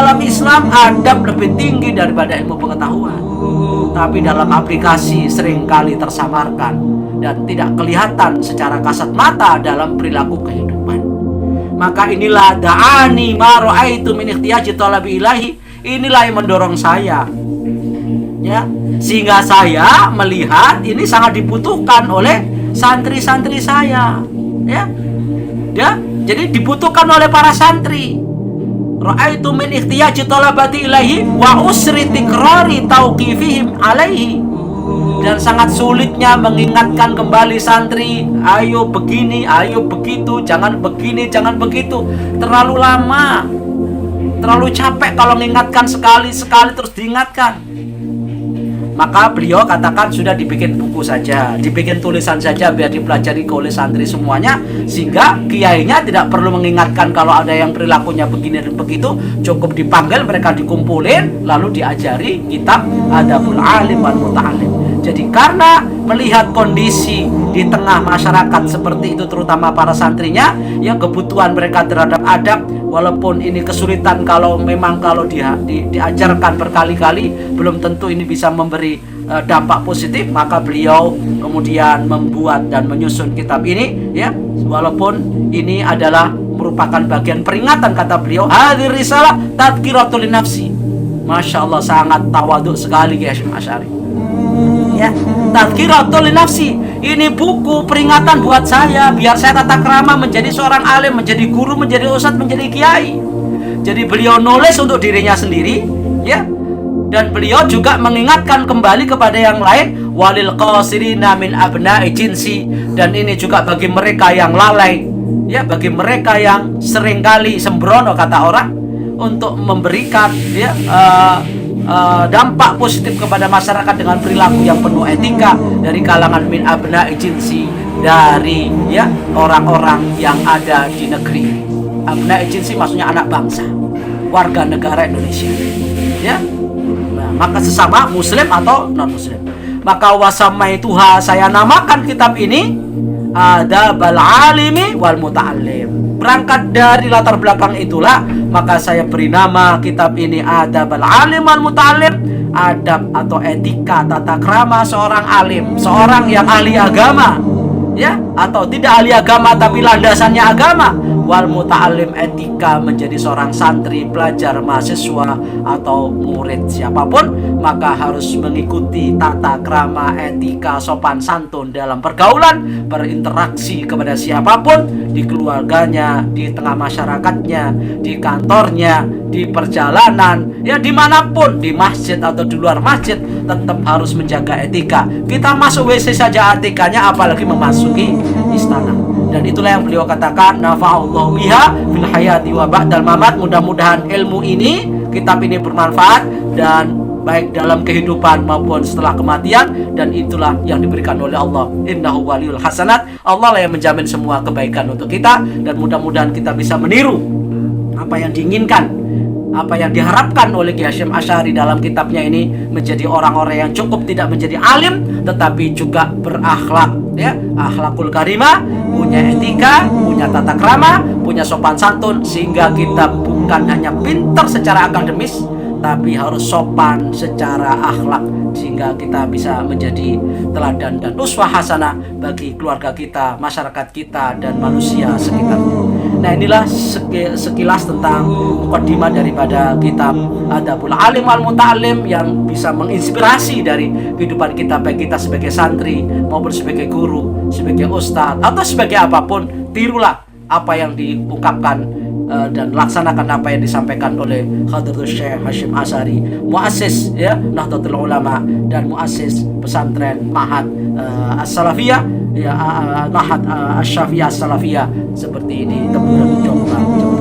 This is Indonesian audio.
dalam Islam adab lebih tinggi daripada ilmu pengetahuan, tapi dalam aplikasi seringkali tersamarkan dan tidak kelihatan secara kasat mata dalam perilaku kehidupan. Maka inilah da'ani ma ra'aitu min ikhtiyaji talabi ilahi, inilah yang mendorong saya, ya, sehingga saya melihat ini sangat dibutuhkan oleh santri-santri saya, ya. Jadi dibutuhkan oleh para santri. Ra'aitu min ikhtiyaji talabati ilahi wa usri tikrari tauqifihim alaihi. Dan sangat sulitnya mengingatkan kembali santri, ayo begini, ayo begitu, jangan begini, jangan begitu. Terlalu lama, terlalu capek kalau mengingatkan sekali-sekali terus diingatkan. Maka beliau katakan sudah dibikin buku saja, dibikin tulisan saja biar dipelajari oleh santri semuanya, sehingga kiainya tidak perlu mengingatkan kalau ada yang perilakunya begini dan begitu. Cukup dipanggil, mereka dikumpulin, lalu diajari kitab Adabul Alim wal Muta'allim. Jadi karena melihat kondisi di tengah masyarakat seperti itu, terutama para santrinya, yang kebutuhan mereka terhadap adab, walaupun ini kesulitan kalau diajarkan berkali-kali, belum tentu ini bisa memberi dampak positif. Maka beliau kemudian membuat dan menyusun kitab ini, ya, walaupun ini adalah merupakan bagian peringatan, kata beliau, hadhihi risalah tadhkiratul nafsi. Masya Allah, sangat tawadhu sekali Kiai Hasyim Asy'ari, ya. Tadhkiratul nafsi, ini buku peringatan buat saya biar saya tata krama menjadi seorang alim, menjadi guru, menjadi ustadz, menjadi kiai. Jadi beliau nulis untuk dirinya sendiri, ya, dan beliau juga mengingatkan kembali kepada yang lain, walil qasirina min abna'i jinsi, dan ini juga bagi mereka yang lalai, ya, bagi mereka yang seringkali sembrono, kata orang, untuk memberikan, ya, dampak positif kepada masyarakat dengan perilaku yang penuh etika dari kalangan min abna'i jinsi, dari, ya, orang-orang yang ada di negeri. Abna'i jinsi maksudnya anak bangsa, warga negara Indonesia, ya. Nah, maka sesama muslim atau non muslim. Maka wasamaituha, saya namakan kitab ini Adabul Alimi wal Muta'allim. Berangkat dari latar belakang itulah, maka saya beri nama kitab ini Adabul Alim wal Muta'allim, adab atau etika tata krama seorang alim, seorang yang ahli agama, ya, atau tidak ahli agama tapi landasannya agama. Wal Muta'allim, etika menjadi seorang santri, pelajar, mahasiswa atau murid siapapun, maka harus mengikuti tata krama, etika, sopan santun dalam pergaulan, berinteraksi kepada siapapun, di keluarganya, di tengah masyarakatnya, di kantornya, di perjalanan, ya, dimanapun, di masjid atau di luar masjid, tetap harus menjaga etika. Kita masuk WC saja etikanya, apalagi memasuki istana. Dan itulah yang beliau katakan, nafa'allahu biha fil hayati wa ba'dal mamat. Mudah-mudahan ilmu ini, kitab ini bermanfaat dan baik dalam kehidupan maupun setelah kematian, dan itulah yang diberikan oleh Allah. Innahu waliyul hasanat. Allah lah yang menjamin semua kebaikan untuk kita, dan mudah-mudahan kita bisa meniru apa yang diinginkan, apa yang diharapkan oleh Kiai Hasyim Asy'ari dalam kitabnya ini, menjadi orang-orang yang cukup tidak menjadi alim tetapi juga berakhlak, ya, akhlakul karimah, punya etika, punya tata krama, punya sopan santun, sehingga kita bukan hanya pintar secara akademis tapi harus sopan secara akhlak, sehingga kita bisa menjadi teladan dan uswah hasanah bagi keluarga kita, masyarakat kita, dan manusia sekitar. Nah, inilah sekilas tentang mukadimah daripada kitab Adabul Alim wal Muta'allim yang bisa menginspirasi dari kehidupan kita, baik kita sebagai santri maupun sebagai guru, sebagai ustadz, atau sebagai apapun. Tirulah apa yang diungkapkan dan laksanakan apa yang disampaikan oleh Hadratul Syekh Hasyim Asy'ari, muassis, ya, Nahdlatul Ulama, dan muassis pesantren Ma'had As-Salafiyah, ya, Ma'had Asy-Syafi'iyah As-Salafiyah seperti ini, Temurun, Jombang, Jawa Tengah.